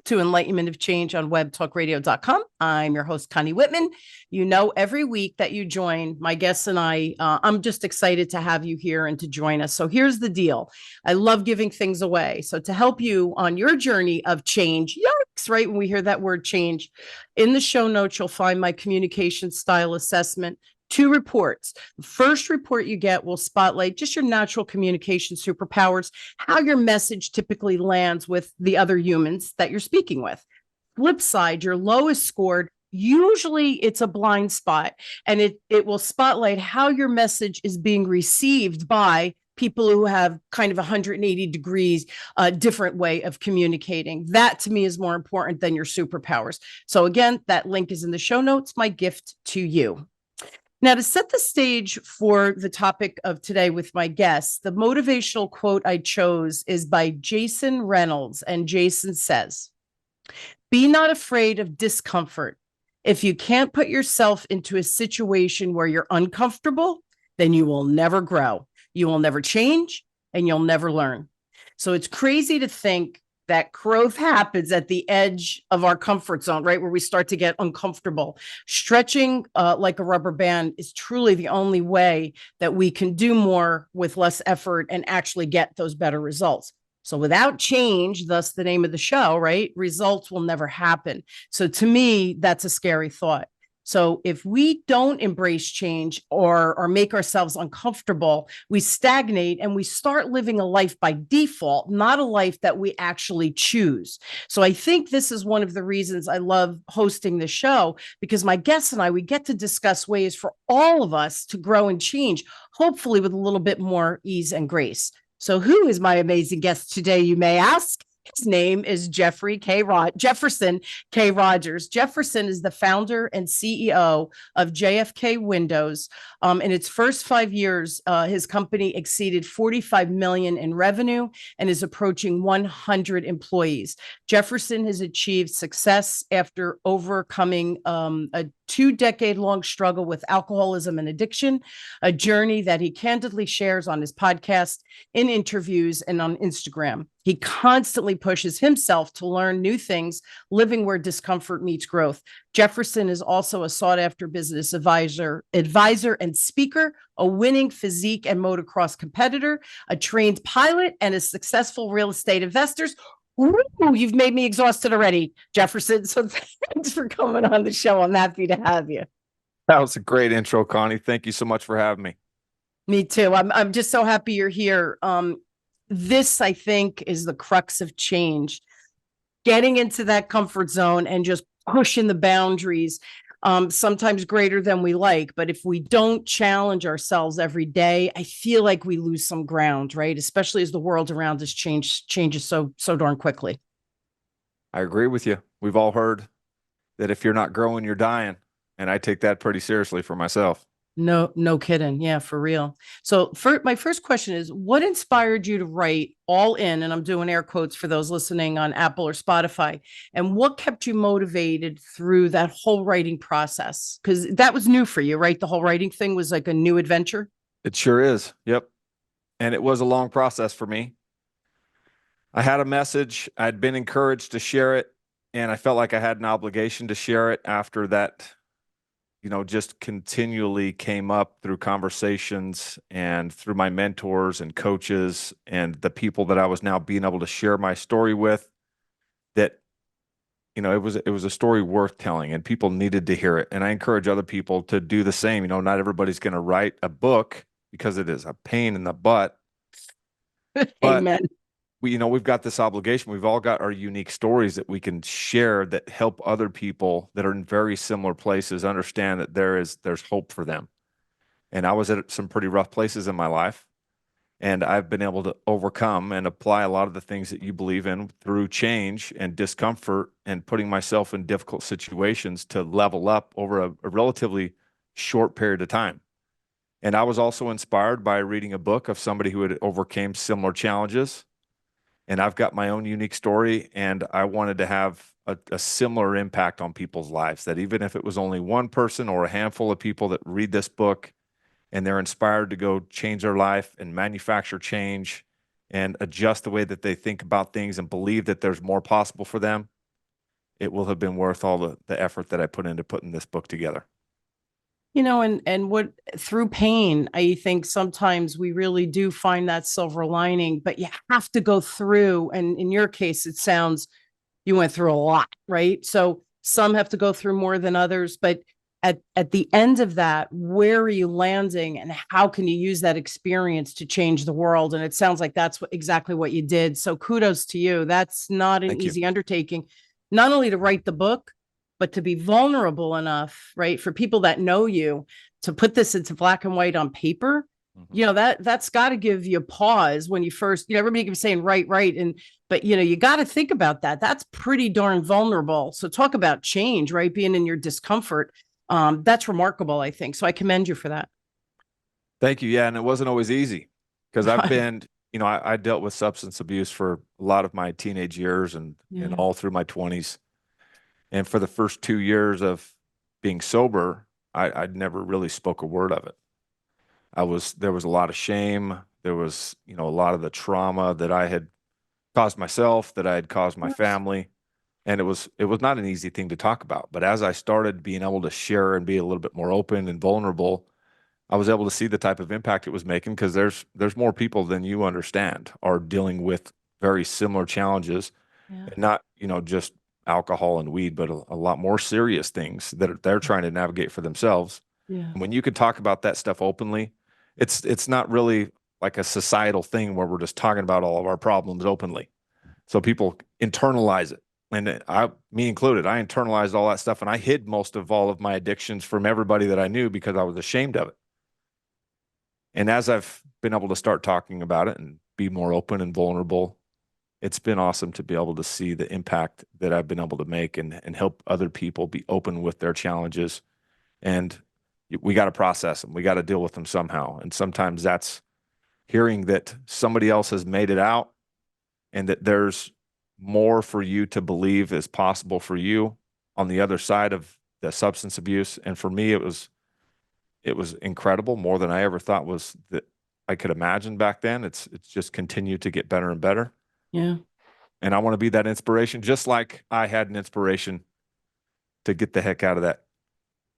to Enlightenment of Change on webtalkradio.com. I'm your host, Connie Whitman. You know, every week that you join, my guests and I'm just excited to have you here and to join us. So here's the deal. I love giving things away. So to help you on your journey of change, yikes, right? When we hear that word change, in the show notes, you'll find my communication style assessment. 2 reports. The first report you get will spotlight just your natural communication superpowers, how your message typically lands with the other humans that you're speaking with. Flip side, your lowest scored, usually it's a blind spot, and it will spotlight how your message is being received by people who have kind of 180 degrees different way of communicating. That to me is more important than your superpowers. So again, that link is in the show notes, my gift to you. Now, to set the stage for the topic of today with my guests, the motivational quote I chose is by Jason Reynolds, and Jason says, "Be not afraid of discomfort. If you can't put yourself into a situation where you're uncomfortable, then you will never grow, you will never change, and you'll never learn." So it's crazy to think that growth happens at the edge of our comfort zone, right? Where we start to get uncomfortable. Stretching like a rubber band is truly the only way that we can do more with less effort and actually get those better results. So without change, thus the name of the show, right? Results will never happen. So to me, that's a scary thought. So if we don't embrace change or make ourselves uncomfortable, we stagnate and we start living a life by default, not a life that we actually choose. So I think this is one of the reasons I love hosting the show, because my guests and we get to discuss ways for all of us to grow and change, hopefully with a little bit more ease and grace. So who is my amazing guest today, you may ask? His name is Jefferson K. Rogers. Jefferson is the founder and CEO of JFK Windows. In its first 5 years, his company exceeded 45 million in revenue and is approaching 100 employees. Jefferson has achieved success after overcoming a 2-decade-long struggle with alcoholism and addiction, a journey that he candidly shares on his podcast, in interviews, and on Instagram. He constantly pushes himself to learn new things, living where discomfort meets growth. Jefferson is also a sought-after business advisor and speaker, a winning physique and motocross competitor, a trained pilot, and a successful real estate investor. Ooh, you've made me exhausted already, Jefferson. So thanks for coming on the show. I'm happy to have you. That was a great intro, Connie. Thank you so much for having me. Me too. I'm just so happy you're here. This, I think, is the crux of change. Getting into that comfort zone and just pushing the boundaries, sometimes greater than we like. But if we don't challenge ourselves every day, I feel like we lose some ground, right? Especially as the world around us changes so darn quickly. I agree with you. We've all heard that if you're not growing, you're dying. And I take that pretty seriously for myself. No kidding. Yeah, for real. So my first question is, what inspired you to write All In? And I'm doing air quotes for those listening on Apple or Spotify. And what kept you motivated through that whole writing process? Because that was new for you, right? The whole writing thing was like a new adventure. It sure is. Yep. And it was a long process for me. I had a message. I'd been encouraged to share it. And I felt like I had an obligation to share it after that, just continually came up through conversations and through my mentors and coaches and the people that I was now being able to share my story with, that, it was a story worth telling and people needed to hear it. And I encourage other people to do the same. Not everybody's going to write a book because it is a pain in the butt. Amen. We've got this obligation. We've all got our unique stories that we can share that help other people that are in very similar places understand that there's hope for them. And I was at some pretty rough places in my life, and I've been able to overcome and apply a lot of the things that you believe in through change and discomfort and putting myself in difficult situations to level up over a relatively short period of time. And I was also inspired by reading a book of somebody who had overcame similar challenges. And I've got my own unique story, and I wanted to have a similar impact on people's lives, that even if it was only one person or a handful of people that read this book and they're inspired to go change their life and manufacture change and adjust the way that they think about things and believe that there's more possible for them, it will have been worth all the effort that I put into putting this book together. And what through pain, I think sometimes we really do find that silver lining, but you have to go through. And in your case, it sounds you went through a lot, right? So some have to go through more than others, but at the end of that, where are you landing and how can you use that experience to change the world? And it sounds like that's exactly what you did. So kudos to you. That's not an Thank you. easy undertaking, not only to write the book, but to be vulnerable enough, right, for people that know you to put this into black and white on paper. That's got to give you a pause when you first, everybody keeps saying right, and but you got to think about that. That's pretty darn vulnerable. So talk about change, right? Being in your discomfort. That's remarkable, I think. So I commend you for that. Thank you. Yeah. And it wasn't always easy because I've been, I dealt with substance abuse for a lot of my teenage years and all through my 20s. And for the first 2 years of being sober, I'd never really spoke a word of it. There was a lot of shame. There was, a lot of the trauma that I had caused myself, that I had caused my family. And it was not an easy thing to talk about. But as I started being able to share and be a little bit more open and vulnerable, I was able to see the type of impact it was making because there's more people than you understand are dealing with very similar challenges, and not, just alcohol and weed, but a lot more serious things that they're trying to navigate for themselves. Yeah. And when you could talk about that stuff openly, it's not really like a societal thing where we're just talking about all of our problems openly. So people internalize it. And me included, I internalized all that stuff and I hid most of all of my addictions from everybody that I knew because I was ashamed of it. And as I've been able to start talking about it and be more open and vulnerable, it's been awesome to be able to see the impact that I've been able to make and help other people be open with their challenges. And we got to process them. We got to deal with them somehow. And sometimes that's hearing that somebody else has made it out and that there's more for you to believe is possible for you on the other side of the substance abuse. And for me, it was incredible, more than I ever thought was that I could imagine back then. It's just continued to get better and better. Yeah. And I want to be that inspiration, just like I had an inspiration to get the heck out of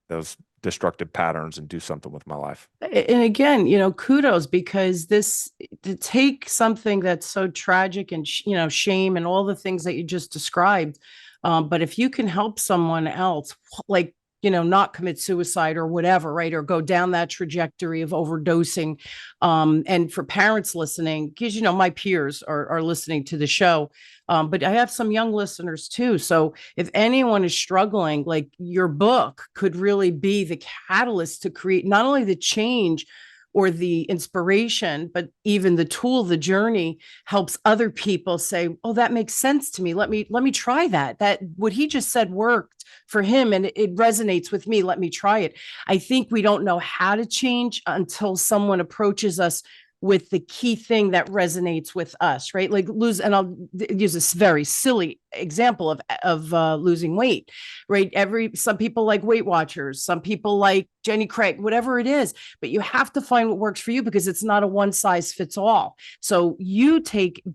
those destructive patterns and do something with my life. And again, kudos, because this to take something that's so tragic and shame and all the things that you just described, but if you can help someone else, like not commit suicide or whatever, right, or go down that trajectory of overdosing, and for parents listening, because my peers are listening to the show, but I have some young listeners too. So if anyone is struggling, like your book could really be the catalyst to create not only the change or the inspiration, but even the tool, the journey helps other people say, oh, that makes sense to me. Let me try that. That what he just said worked for him and it resonates with me. Let me try it. I think we don't know how to change until someone approaches us with the key thing that resonates with us, right? Like and I'll use this very silly example of losing weight, right? Some people like Weight Watchers, some people like Jenny Craig, whatever it is, but you have to find what works for you because it's not a one size fits all. So you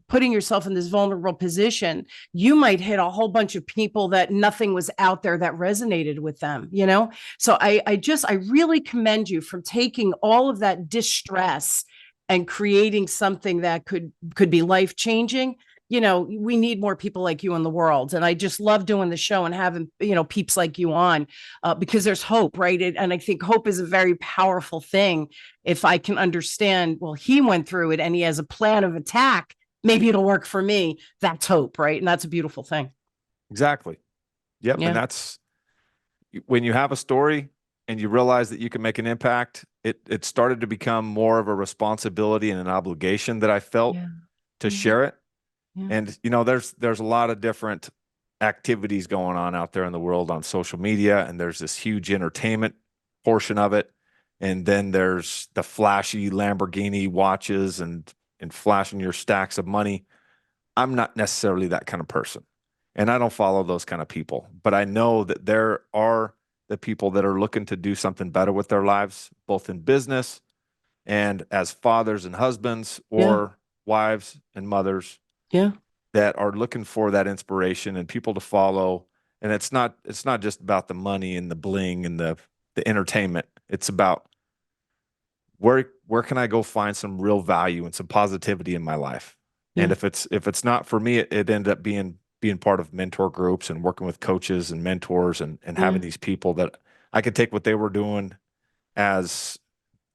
putting yourself in this vulnerable position, you might hit a whole bunch of people that nothing was out there that resonated with them, So I really commend you from taking all of that distress and creating something that could be life changing. We need more people like you in the world. And I just love doing the show and having, peeps like you on, because there's hope, right? And I think hope is a very powerful thing. If I can understand, well, he went through it and he has a plan of attack, maybe it'll work for me. That's hope, right? And that's a beautiful thing. Exactly. Yep. Yeah. And that's when you have a story and you realize that you can make an impact, it started to become more of a responsibility and an obligation that I felt to share it. Yeah. And there's a lot of different activities going on out there in the world on social media, and there's this huge entertainment portion of it. And then there's the flashy Lamborghini watches and flashing your stacks of money. I'm not necessarily that kind of person. And I don't follow those kind of people, but I know that there are the people that are looking to do something better with their lives, both in business and as fathers and husbands or wives and mothers Yeah. that are looking for that inspiration and people to follow And it's not just about the money and the bling and the entertainment. It's about where can I go find some real value and some positivity in my life. And Yeah. if it's not for me, it ended up being part of mentor groups and working with coaches and mentors and Yeah. having these people that I could take what they were doing as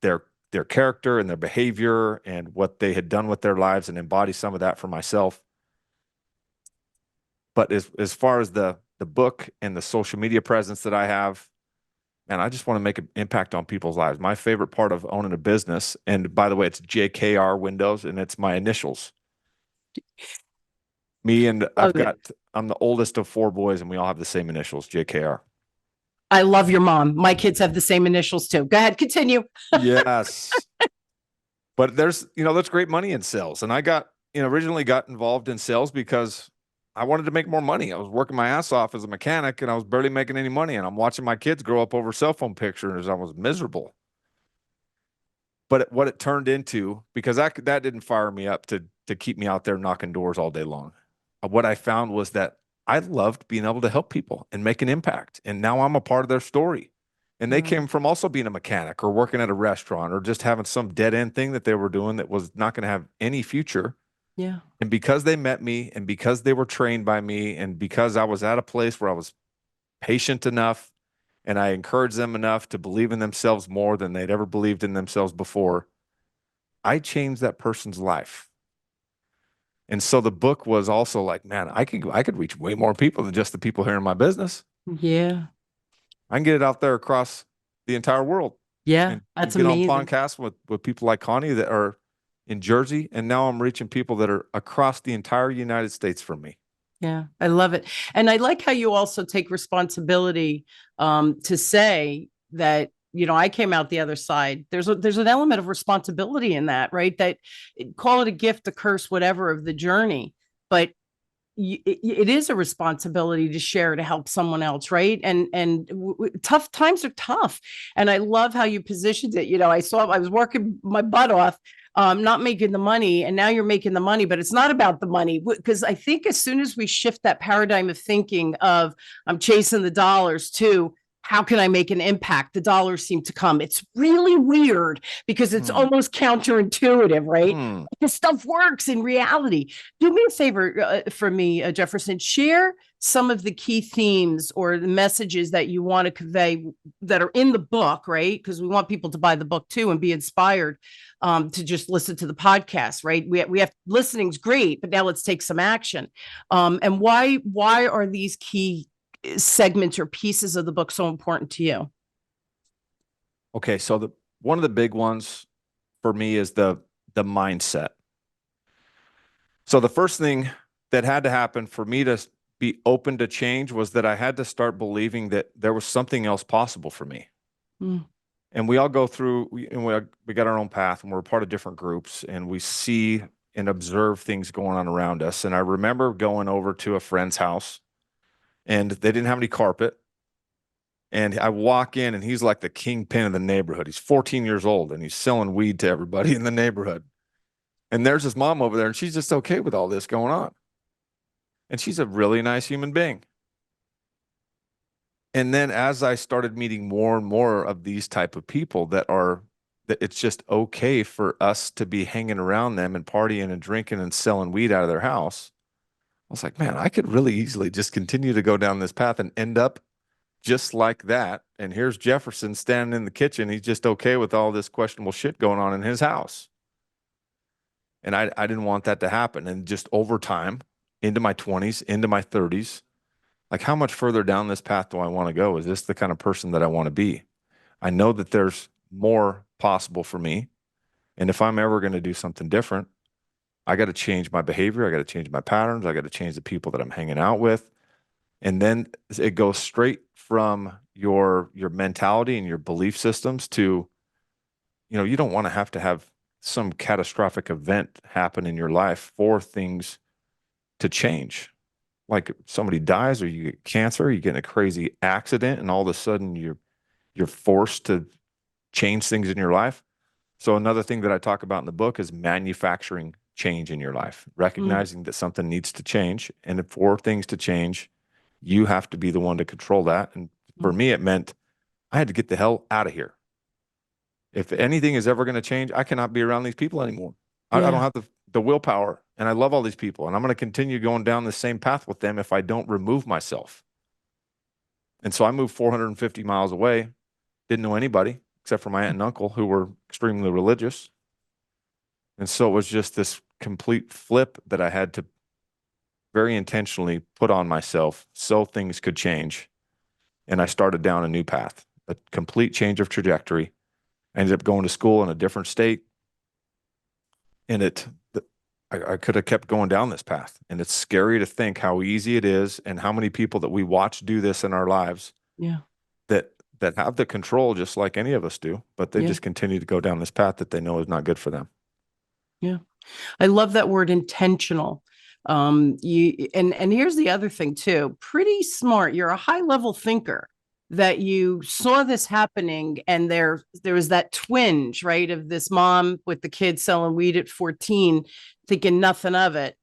their character and their behavior and what they had done with their lives and embody some of that for myself. But as far as the book and the social media presence that I have, man, I just want to make an impact on people's lives. My favorite part of owning a business, and by the way, it's JKR Windows, and it's my initials. Me and Love it. I'm the oldest of four boys, and we all have the same initials, JKR. I love your mom. My kids have the same initials too. Go ahead, continue. Yes. But there's great money in sales. And I originally got involved in sales because I wanted to make more money. I was working my ass off as a mechanic and I was barely making any money. And I'm watching my kids grow up over cell phone pictures. I was miserable. But what it turned into, because that didn't fire me up to keep me out there knocking doors all day long. What I found was that I loved being able to help people and make an impact. And now I'm a part of their story. And they came from also being a mechanic or working at a restaurant or just having some dead end thing that they were doing that was not going to have any future. Yeah. And because they met me and because they were trained by me and because I was at a place where I was patient enough and I encouraged them enough to believe in themselves more than they'd ever believed in themselves before, I changed that person's life. And so the book was also like, man, I could reach way more people than just the people here in my business. Yeah. I can get it out there across the entire world Yeah. and That's get on amazing. podcasts with people like Connie that are in Jersey. And now I'm reaching people that are across the entire United States from me. Yeah, I love it. And I like how you also take responsibility to say that, I came out the other side. There's an element of responsibility in that, right? That call it a gift, a curse, whatever of the journey, but it is a responsibility to share to help someone else, right? And tough times are tough, and I love how you positioned it. I was working my butt off, not making the money, and now you're making the money, but it's not about the money, because I think as soon as we shift that paradigm of thinking of I'm chasing the dollars to how can I make an impact, the dollars seem to come. It's really weird because it's Hmm. almost counterintuitive, right? Hmm. This stuff works in reality. Do me a favor for me, Jefferson. Share some of the key themes or the messages that you want to convey that are in the book, right? Because we want people to buy the book too and be inspired to just listen to the podcast, right? We have listening's great, but now let's take some action. And why are these key segments or pieces of the book so important to you? Okay, so one of the big ones for me is the mindset. So the first thing that had to happen for me to be open to change was that I had to start believing that there was something else possible for me. Mm. And we all go through, we got our own path and we're part of different groups and we see and observe things going on around us. And I remember going over to a friend's house and they didn't have any carpet. And I walk in and he's like the kingpin of the neighborhood. He's 14 years old and he's selling weed to everybody in the neighborhood. And there's his mom over there and she's just okay with all this going on. And she's a really nice human being. And then as I started meeting more and more of these type of people that it's just okay for us to be hanging around them and partying and drinking and selling weed out of their house, I was like, man, I could really easily just continue to go down this path and end up just like that. And here's Jefferson standing in the kitchen. He's just okay with all this questionable shit going on in his house. And I didn't want that to happen. And just over time, into my 20s, into my 30s, like how much further down this path do I want to go? Is this the kind of person that I want to be? I know that there's more possible for me. And if I'm ever going to do something different, I got to change my behavior. I got to change my patterns. I got to change the people that I'm hanging out with. And then it goes straight from your mentality and your belief systems to, you don't want to have some catastrophic event happen in your life for things to change. Like somebody dies or you get cancer, you get in a crazy accident, and all of a sudden you're forced to change things in your life. So another thing that I talk about in the book is manufacturing change in your life, Mm. recognizing that something needs to change. And for things to change, You have to be the one to control that. And for me, it meant I had to get the hell out of here. If anything is ever going to change, I cannot be around these people anymore. I don't Yeah. have the willpower, and I love all these people, and I'm going to continue going down the same path with them if I don't remove myself. And so I moved 450 miles away, didn't know anybody except for my aunt and uncle who were extremely religious. And so it was just this complete flip that I had to very intentionally put on myself so things could change. And I started down a new path, a complete change of trajectory. I ended up going to school in a different state. And I could have kept going down this path. And it's scary to think how easy it is and how many people that we watch do this in our lives Yeah. that have the control just like any of us do, but they Yeah. just continue to go down this path that they know is not good for them. Yeah. I love that word intentional. And here's the other thing too. Pretty smart. You're a high level thinker that you saw this happening, and there was that twinge, right, of this mom with the kid selling weed at 14, thinking nothing of it.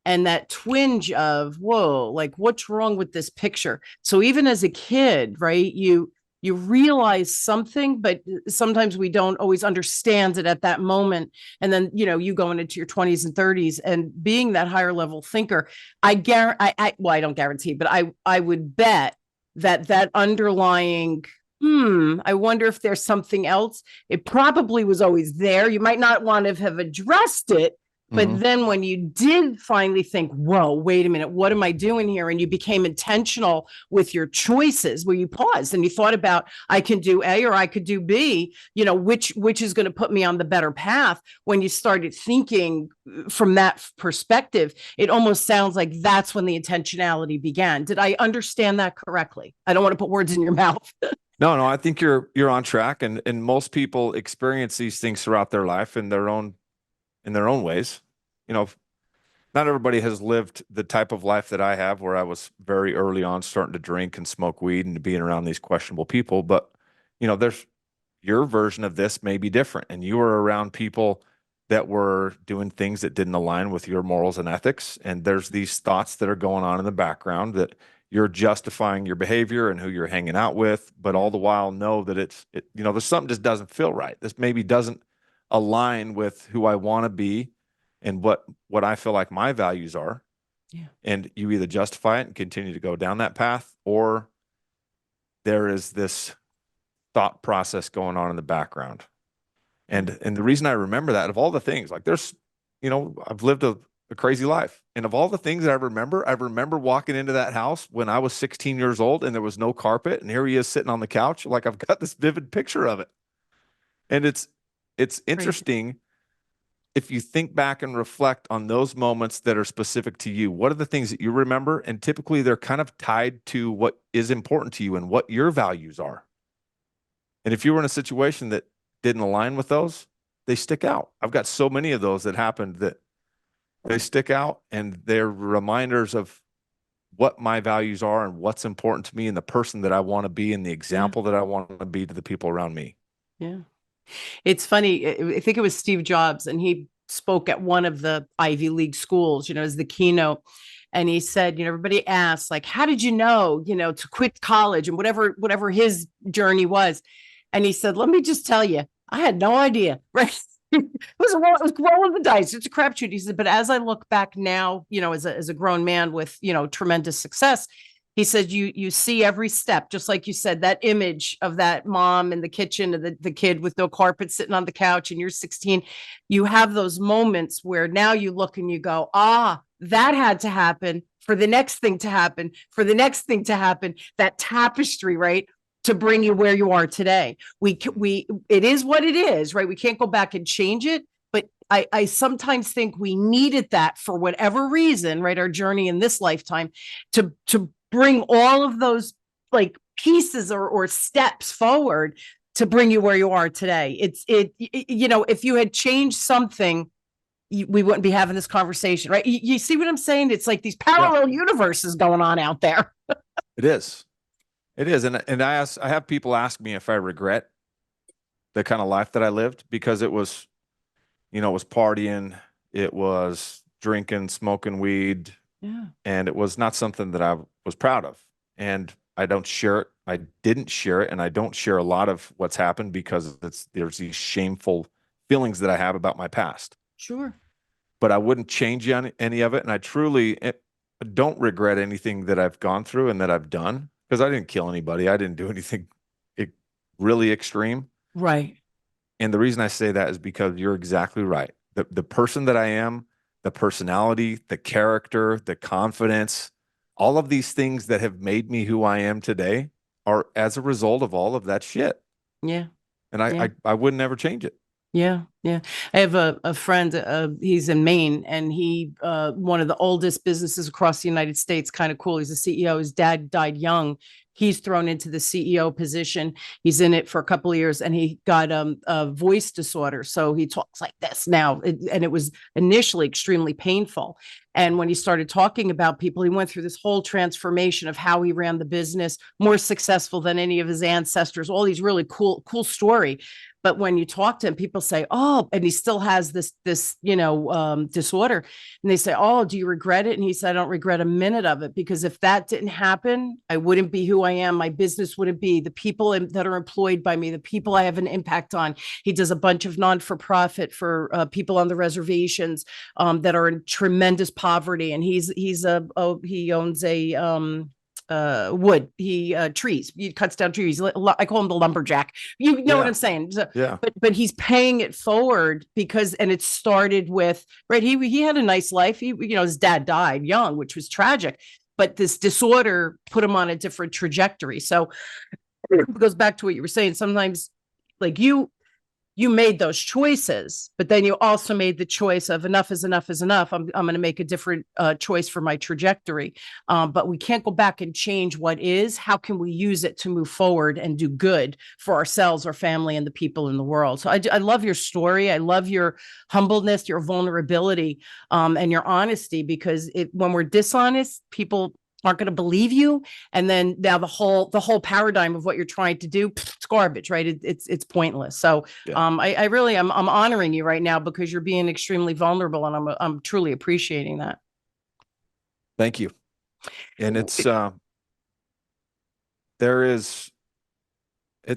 And that twinge of, whoa, like what's wrong with this picture? So even as a kid, right, you realize something, but sometimes we don't always understand it at that moment. And then, you going into your 20s and 30s and being that higher level thinker, I guarantee, well, I don't guarantee, but I would bet that underlying, I wonder if there's something else. It probably was always there. You might not want to have addressed it, but then when you did finally think, whoa, wait a minute, what am I doing here? And you became intentional with your choices, where you paused and you thought about, I can do A or I could do B, which is going to put me on the better path. When you started thinking from that perspective, it almost sounds like that's when the intentionality began. Did I understand that correctly? I don't want to put words in your mouth. No, I think you're on track, and most people experience these things throughout their life in their own ways. You know, not everybody has lived the type of life that I have, where I was very early on starting to drink and smoke weed and being around these questionable people. But, there's your version of this may be different, and you were around people that were doing things that didn't align with your morals and ethics. And there's these thoughts that are going on in the background that you're justifying your behavior and who you're hanging out with, but all the while know that there's something just doesn't feel right. This maybe doesn't align with who I want to be and what I feel like my values are. Yeah. And you either justify it and continue to go down that path, or there is this thought process going on in the background. And the reason I remember that, of all the things, like I've lived a crazy life. And of all the things that I remember walking into that house when I was 16 years old and there was no carpet, and here he is sitting on the couch. Like, I've got this vivid picture of it. And it's interesting if you think back and reflect on those moments that are specific to you. What are the things that you remember? And typically they're kind of tied to what is important to you and what your values are. And if you were in a situation that didn't align with those, they stick out. I've got so many of those that happened that they stick out, and they're reminders of what my values are and what's important to me and the person that I want to be and the example that I want to be to the people around me. Yeah. It's funny. I think it was Steve Jobs, and he spoke at one of the Ivy League schools, as the keynote. And he said, everybody asks, like, how did you know, to quit college and whatever his journey was. And he said, let me just tell you, I had no idea. Right. It was rolling the dice. It's a crapshoot. He said, but as I look back now, as a grown man with, tremendous success, he said, you see every step, just like you said, that image of that mom in the kitchen and the kid with no carpet sitting on the couch, and you're 16. You have those moments where now you look and you go, that had to happen for the next thing to happen, for the next thing to happen, that tapestry, right? To bring you where you are today. It is what it is, right? We can't go back and change it. But I sometimes think we needed that for whatever reason, right? Our journey in this lifetime to bring all of those like pieces or steps forward to bring you where you are today. If you had changed something, we wouldn't be having this conversation, right? You see what I'm saying? It's like these parallel universes going on out there. It is. It is. And I have people ask me if I regret the kind of life that I lived, because it was, it was partying, it was drinking, smoking weed, Yeah. And it was not something that I was proud of. And I don't share it. I didn't share it. And I don't share a lot of what's happened because there's these shameful feelings that I have about my past. Sure. But I wouldn't change any of it. And I truly don't regret anything that I've gone through and that I've done because I didn't kill anybody. I didn't do anything e- really extreme. Right. And the reason I say that is because you're exactly right. The person that I am, the personality, the character, the confidence, all of these things that have made me who I am today are as a result of all of that shit. Yeah. And Yeah. I would never change it. Yeah, yeah. I have a friend, he's in Maine, and he one of the oldest businesses across the United States, kind of cool. He's a CEO. His dad died young. He's thrown into the CEO position. He's in it for a couple of years, and he got a voice disorder. So he talks like this now. And it was initially extremely painful. And when he started talking about people, he went through this whole transformation of how he ran the business, more successful than any of his ancestors, all these really cool story. But when you talk to him, people say, "Oh," and he still has this disorder, and they say, "Oh, do you regret it?" And he said, "I don't regret a minute of it because if that didn't happen, I wouldn't be who I am. My business wouldn't be the people that are employed by me, the people I have an impact on." He does a bunch of non-for-profit for people on the reservations that are in tremendous poverty, and he owns a wood trees, he cuts down trees. I call him the lumberjack, you know what I'm saying. So, Yeah. but he's paying it forward because, and it started with, right, he had a nice life. His dad died young, which was tragic, but this disorder put him on a different trajectory. So it goes back to what you were saying. Sometimes, like, you made those choices, but then you also made the choice of enough is enough is enough. I'm going to make a different choice for my trajectory. But we can't go back and change what is. How can we use it to move forward and do good for ourselves, our family, and the people in the world? So I love your story. I love your humbleness, your vulnerability, and your honesty, because when we're dishonest, people aren't going to believe you, and then now the whole paradigm of what you're trying to do, it's garbage, right? It's pointless. So Yeah. I really I'm honoring you right now because you're being extremely vulnerable, and I'm truly appreciating that. Thank you. And it's an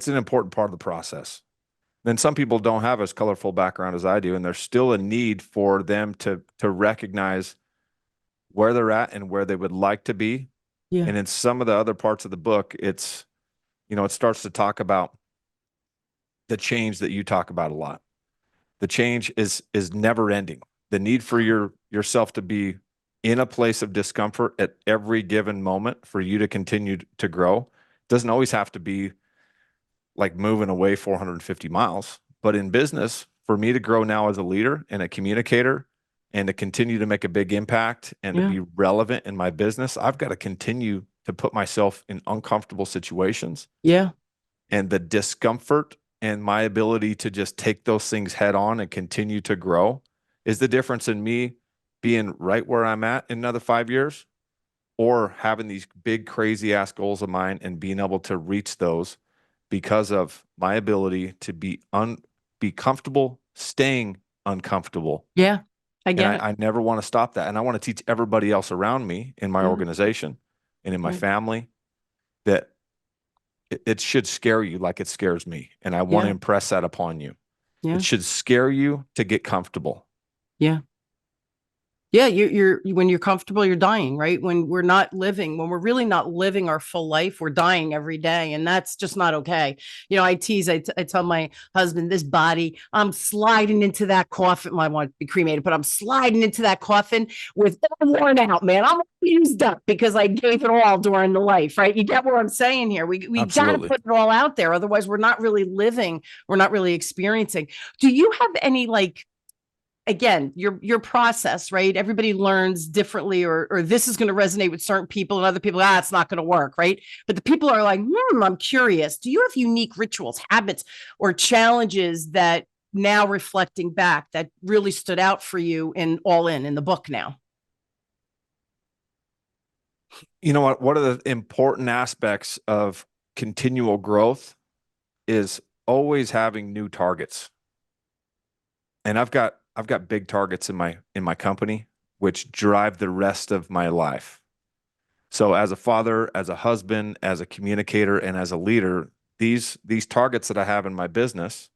important part of the process. Then some people don't have as colorful background as I do, and there's still a need for them to recognize where they're at and where they would like to be. Yeah. And in some of the other parts of the book, it starts to talk about the change that you talk about a lot. The change is never ending. The need for yourself to be in a place of discomfort at every given moment for you to continue to grow doesn't always have to be like moving away 450 miles. But in business, for me to grow now as a leader and a communicator and to continue to make a big impact and to Yeah. be relevant in my business, I've got to continue to put myself in uncomfortable situations. Yeah. And the discomfort and my ability to just take those things head on and continue to grow is the difference in me being right where I'm at in another 5 years or having these big, crazy ass goals of mine and being able to reach those because of my ability to be comfortable staying uncomfortable. Yeah. I And get it. I never want to stop that. And I want to teach everybody else around me in my Yeah. organization and in my Yeah. family that it should scare you like it scares me. And I want to Yeah. impress that upon you. Yeah. It should scare you to get comfortable. Yeah. Yeah, when you're comfortable, you're dying, right? When we're really not living our full life, we're dying every day, and that's just not okay. I tease, I tell my husband, this body, I'm sliding into that coffin. Well, I want to be cremated, but I'm sliding into that coffin with all worn out, man. I'm used up because I gave it all during the life, right? You get what I'm saying here? We got to Absolutely. put it all out there, otherwise we're not really living, we're not really experiencing. Do you have any, like, again, your process, right? Everybody learns differently, or this is going to resonate with certain people, and other people, it's not going to work, right? But the people are like, I'm curious. Do you have unique rituals, habits, or challenges that, now reflecting back, that really stood out for you in All in the book now? You know what? One of the important aspects of continual growth is always having new targets. And I've got big targets in my company which drive the rest of my life. So as a father, as a husband, as a communicator, and as a leader, these targets that I have in my business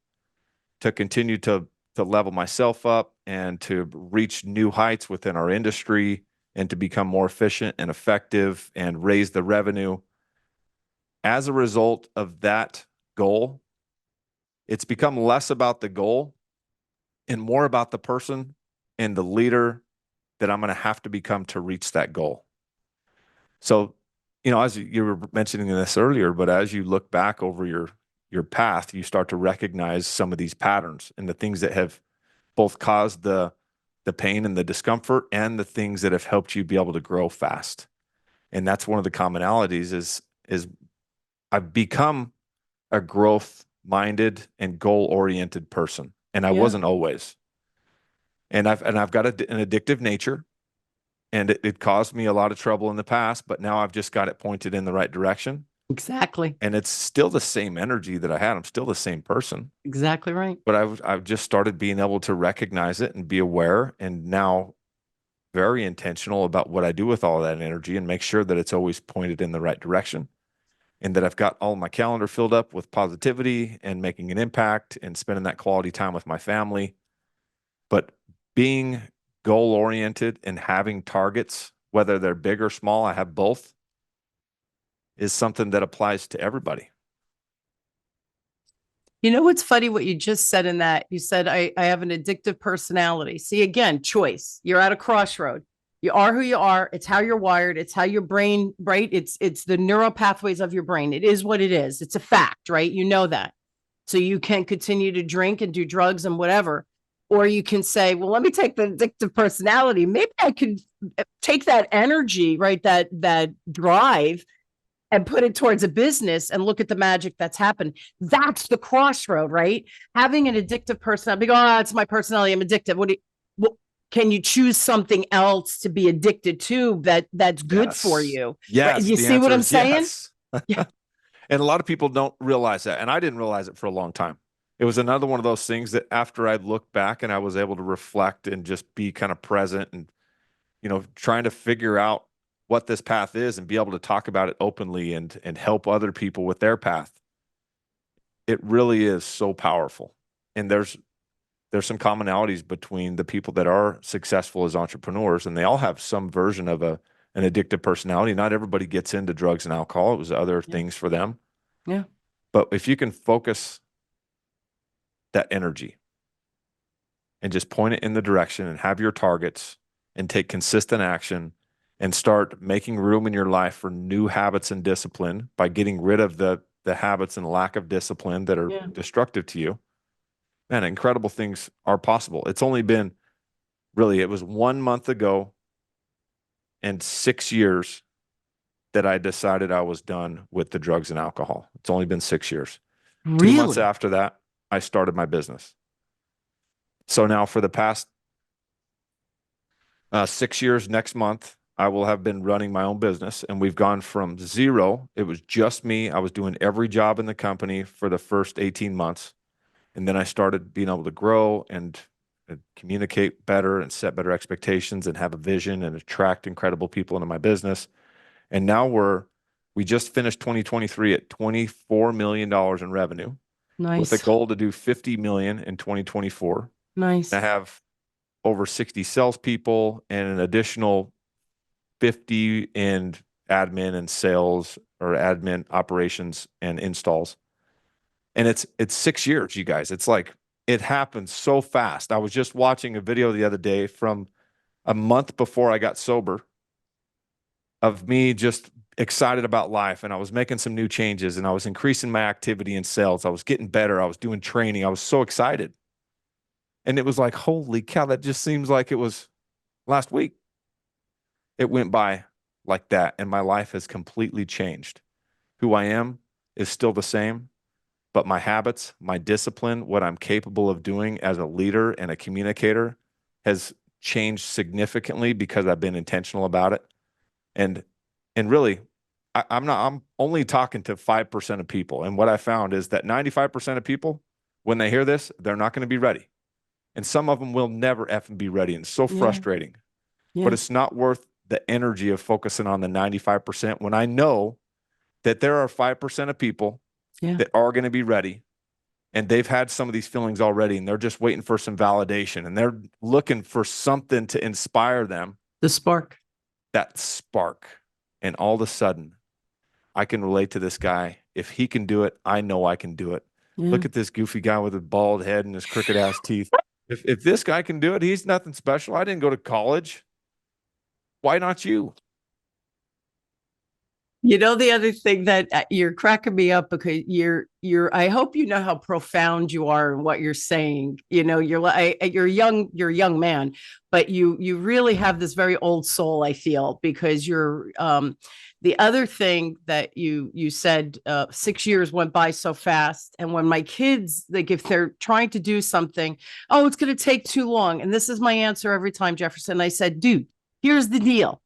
to continue to level myself up and to reach new heights within our industry and to become more efficient and effective and raise the revenue. As a result of that goal, it's become less about the goal and more about the person and the leader that I'm going to have to become to reach that goal. So, as you were mentioning this earlier, but as you look back over your path, you start to recognize some of these patterns and the things that have both caused the pain and the discomfort and the things that have helped you be able to grow fast. And that's one of the commonalities is I've become a growth minded and goal oriented person. And I wasn't always. And I've got an addictive nature, and it caused me a lot of trouble in the past, but now I've just got it pointed in the right direction. Exactly. And it's still the same energy that I had. I'm still the same person. Exactly right. But I've just started being able to recognize it and be aware, and now very intentional about what I do with all that energy and make sure that it's always pointed in the right direction, and that I've got all my calendar filled up with positivity and making an impact and spending that quality time with my family. But being goal oriented and having targets, whether they're big or small, I have both, is something that applies to everybody. You know what's funny what you just said in that? You said, I have an addictive personality. See, again, choice. You're at a crossroad. You are who you are. It's how you're wired. It's how your brain, right? It's the neural pathways of your brain. It is what it is. It's a fact, right? You know that. So you can continue to drink and do drugs and whatever. Or you can say, well, let me take the addictive personality. Maybe I could take that energy, right? That drive and put it towards a business and look at the magic that's happened. That's the crossroad, right? Having an addictive personality, oh, it's my personality, I'm addicted. Well, can you choose something else to be addicted to that's good for you? Yes. Right? You see what I'm saying? Yes. Yeah. And a lot of people don't realize that. And I didn't realize it for a long time. It was another one of those things that after I looked back and I was able to reflect and just be kind of present and, trying to figure out what this path is and be able to talk about it openly and help other people with their path. It really is so powerful. And there's some commonalities between the people that are successful as entrepreneurs, and they all have some version of an addictive personality. Not everybody gets into drugs and alcohol. It was other things for them. Yeah. But if you can focus that energy and just point it in the direction and have your targets and take consistent action and start making room in your life for new habits and discipline by getting rid of the habits and lack of discipline that are destructive to you, man, incredible things are possible. It's only been it was 1 month ago and 6 years that I decided I was done with the drugs and alcohol. It's only been 6 years. Really? 2 months after that, I started my business. So now for the past 6 years, next month, I will have been running my own business, and we've gone from zero. It was just me. I was doing every job in the company for the first 18 months. And then I started being able to grow and communicate better and set better expectations and have a vision and attract incredible people into my business. And now we just finished 2023 at $24 million in revenue. Nice. With a goal to do 50 million in 2024. Nice. I have over 60 salespeople and an additional 50 in admin and sales, or admin operations and installs. And it's 6 years, you guys. It's like, it happened so fast. I was just watching a video the other day from a month before I got sober of me just excited about life. And I was making some new changes and I was increasing my activity in sales. I was getting better. I was doing training. I was so excited. And it was like, holy cow, that just seems like it was last week. It went by like that. And my life has completely changed. Who I am is still the same, but my habits, my discipline, what I'm capable of doing as a leader and a communicator has changed significantly because I've been intentional about it. And really, I'm only talking to 5% of people. And what I found is that 95% of people, when they hear this, they're not going to be ready. And some of them will never effing be ready. And it's so frustrating. but it's not worth the energy of focusing on the 95% when I know that there are 5% of people that are going to be ready, and they've had some of these feelings already, and they're just waiting for some validation, and they're looking for something to inspire them. The spark. That spark. And all of a sudden, I can relate to this guy. If he can do it, I know I can do it. Look at this goofy guy with a bald head and his crooked ass teeth. If this guy can do it, he's nothing special. I didn't go to college. Why not you? You know, the other thing that you're cracking me up because I hope you know how profound you are in what you're saying. You know, you're a young man, but you really have this very old soul, I feel, because you're, the other thing that you said, 6 years went by so fast. And when my kids, like, if they're trying to do something, oh, it's going to take too long. And this is my answer every time, Jefferson. I said, dude, here's the deal.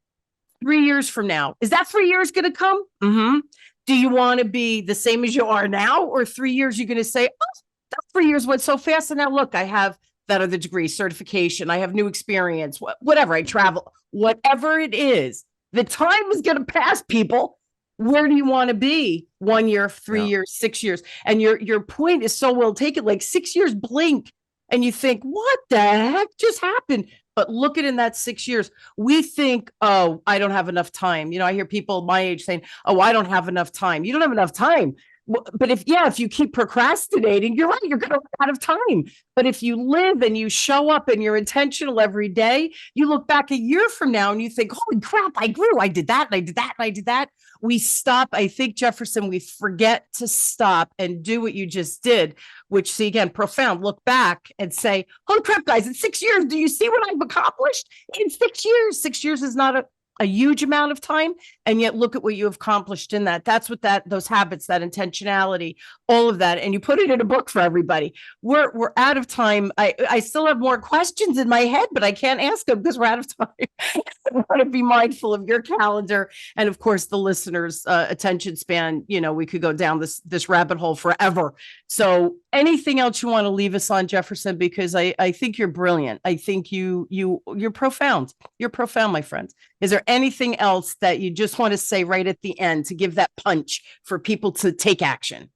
3 years from now, is that 3 years going to come? Mm-hmm. Do you want to be the same as you are now? Or 3 years, you're going to say, oh, that 3 years went so fast. And now look, I have that other degree, certification. I have new experience, whatever. I travel, whatever it is. The time is going to pass, people. Where do you want to be? 1 year, 3 years, 6 years? And your point is so well taken. Like 6 years blink and you think, what the heck just happened? But look at in that 6 years, we think, oh, I don't have enough time. You know, I hear people my age saying, oh, I don't have enough time. You don't have enough time. But if you keep procrastinating, you're right, you're going to run out of time. But if you live and you show up and you're intentional every day, you look back a year from now and you think, holy crap, I grew. I did that and I did that and I did that. We stop. I think, Jefferson, we forget to stop and do what you just did, which, see, again, profound. Look back and say, holy crap, guys, in 6 years, do you see what I've accomplished in 6 years? 6 years is not a huge amount of time. And yet look at what you have accomplished in that. That's what those habits, that intentionality, all of that. And you put it in a book for everybody. We're out of time. I still have more questions in my head, but I can't ask them because we're out of time. I want to be mindful of your calendar. And of course, the listeners' attention span. You know, we could go down this rabbit hole forever. So anything else you want to leave us on, Jefferson? Because I think you're brilliant. I think you're profound. You're profound, my friend. Is there anything else that you just want to say right at the end to give that punch for people to take action?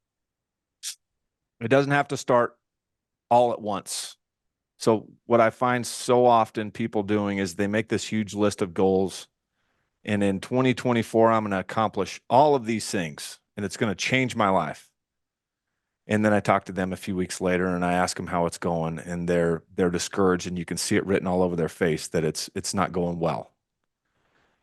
It doesn't have to start all at once. So what I find so often people doing is they make this huge list of goals. And in 2024, I'm going to accomplish all of these things and it's going to change my life. And then I talk to them a few weeks later and I ask them how it's going, and they're discouraged, and you can see it written all over their face that it's not going well.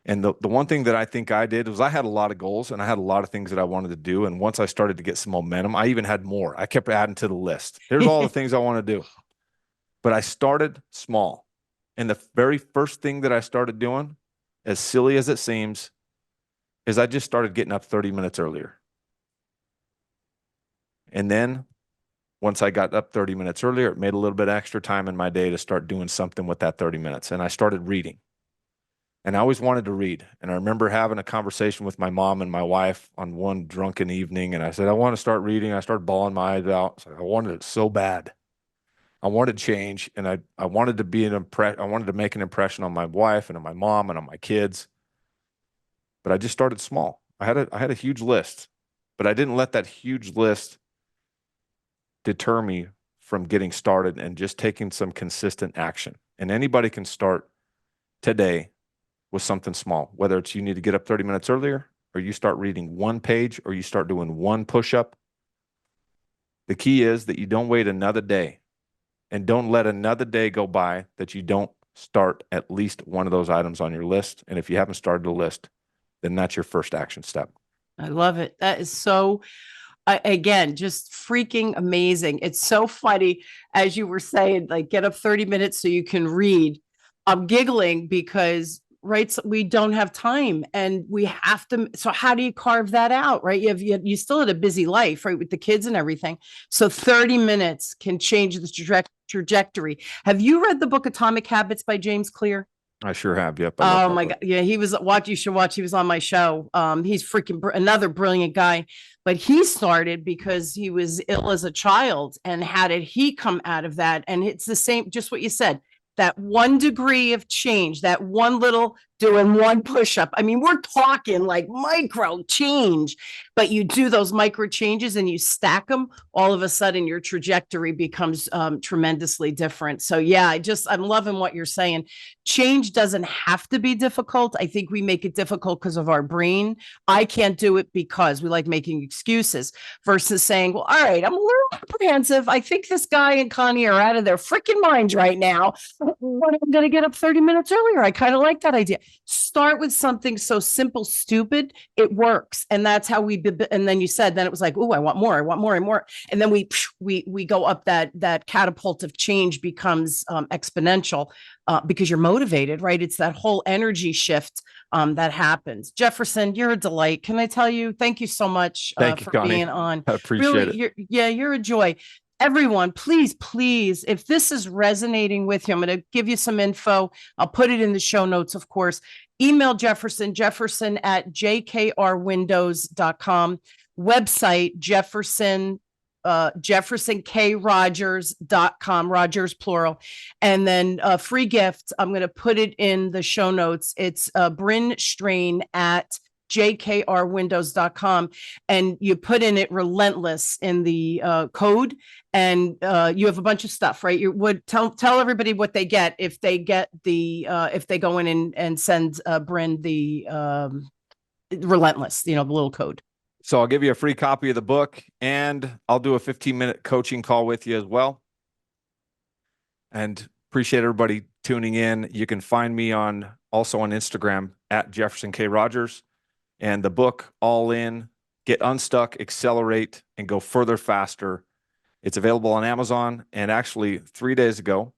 And the one thing that I think I did was I had a lot of goals and I had a lot of things that I wanted to do. And once I started to get some momentum, I even had more. I kept adding to the list. Here's all the things I want to do. But I started small. And the very first thing that I started doing, as silly as it seems, is I just started getting up 30 minutes earlier. And then once I got up 30 minutes earlier, it made a little bit extra time in my day to start doing something with that 30 minutes. And I started reading. And I always wanted to read. And I remember having a conversation with my mom and my wife on one drunken evening. And I said, I want to start reading. I started bawling my eyes out. I wanted it so bad. I wanted change. And I wanted to be I wanted to make an impression on my wife and on my mom and on my kids. But I just started small. I had a huge list, but I didn't let that huge list deter me from getting started and just taking some consistent action. And anybody can start today with something small, whether it's you need to get up 30 minutes earlier, or you start reading one page, or you start doing one push-up. The key is that you don't wait another day, and don't let another day go by that you don't start at least one of those items on your list. And if you haven't started the list, then that's your first action step. I love it. That is so, again, just freaking amazing. It's so funny, as you were saying, like, get up 30 minutes so you can read. I'm giggling because, right, so we don't have time and we have to. So how do you carve that out, right? You still had a busy life, right, with the kids and everything. So 30 minutes can change the trajectory. Have you read the book Atomic Habits by James Clear? I sure have. Yep. Oh my God. Yeah. He was you should watch. He was on my show. He's freaking another brilliant guy, but he started because he was ill as a child. And how did he come out of that? And it's the same, just what you said. that 1 degree of change, that one little doing one push-up. I mean, we're talking like micro change, but you do those micro changes and you stack them, all of a sudden your trajectory becomes tremendously different. So yeah, I'm loving what you're saying. Change doesn't have to be difficult. I think we make it difficult because of our brain. I can't do it because we like making excuses versus saying, well, all right, I'm a little apprehensive. I think this guy and Connie are out of their freaking minds right now. What, I'm going to get up 30 minutes earlier. I kind of like that idea. Start with something so simple, stupid, it works. And that's how and then you said, then it was like, oh, I want more and more. And then we go up that catapult of change becomes exponential because you're motivated, right? It's that whole energy shift that happens. Jefferson, you're a delight. Can I tell you, thank you so much Thank you, for Connie. being on. I appreciate it. You're a joy. Everyone, please, if this is resonating with you, I'm going to give you some info. I'll put it in the show notes, of course. Email Jefferson at jkrwindows.com. Website, jeffersonkrogers.com, Rogers plural. And then free gift, I'm going to put it in the show notes. It's Bryn Strain at jkrwindows.com, and you put in it relentless in the code, and you have a bunch of stuff, right? You would tell everybody what they get if they get the if they go in and send Bryn the relentless, the little code. So I'll give you a free copy of the book, and I'll do a 15-minute coaching call with you as well. And appreciate everybody tuning in. You can find me also on Instagram at Jefferson K. Rogers. And the book, All In, Get Unstuck, Accelerate, and Go Further Faster. It's available on Amazon. And actually, 3 days ago,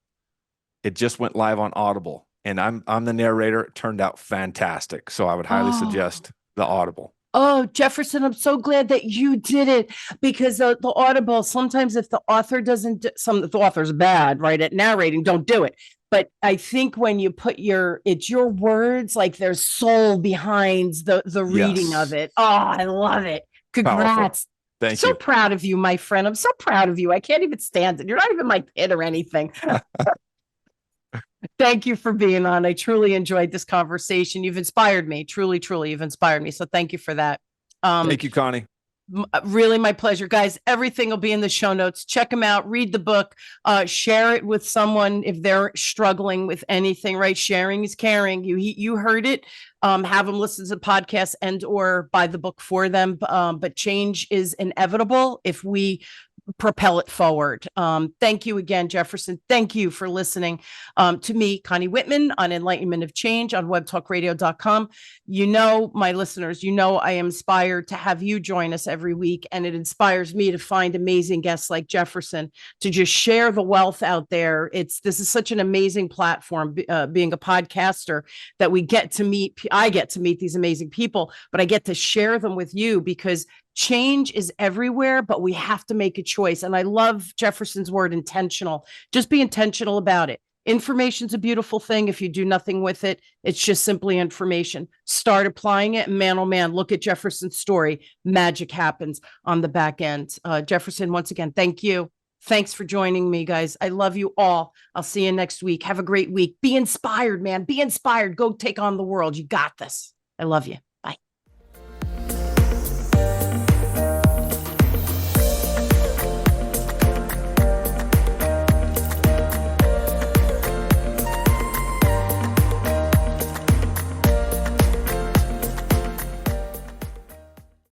it just went live on Audible. And I'm the narrator. It turned out fantastic. So I would highly suggest the Audible. Oh, Jefferson, I'm so glad that you did it, because the Audible, sometimes if the author doesn't, the author's bad, right, at narrating, don't do it. But I think when you put it's your words, like there's soul behind the reading of it. Oh, I love it. Congrats. Powerful. Thank you. So proud of you, my friend. I'm so proud of you. I can't even stand it. You're not even my kid or anything. Thank you for being on. I truly enjoyed this conversation. You've inspired me. Truly, truly, you've inspired me. So thank you for that. Thank you, Connie. Really my pleasure, guys. Everything will be in the show notes. Check them out. Read the book. Share it with someone if they're struggling with anything, right? Sharing is caring. You heard it. Have them listen to the podcast and or buy the book for them. But change is inevitable if we propel it forward. Thank you again, Jefferson. Thank you for listening to me, Connie Whitman, on Enlightenment of Change on webtalkradio.com. My listeners, I am inspired to have you join us every week, and it inspires me to find amazing guests like Jefferson to just share the wealth out there. This is such an amazing platform, being a podcaster, that I get to meet these amazing people, but I get to share them with you, because change is everywhere, but we have to make a choice. And I love Jefferson's word, intentional. Just be intentional about it. Information's a beautiful thing. If you do nothing with it, it's just simply information. Start applying it. Man, oh man, look at Jefferson's story. Magic happens on the back end. Jefferson, once again, thank you. Thanks for joining me, guys. I love you all. I'll see you next week. Have a great week. Be inspired, man. Be inspired. Go take on the world. You got this. I love you.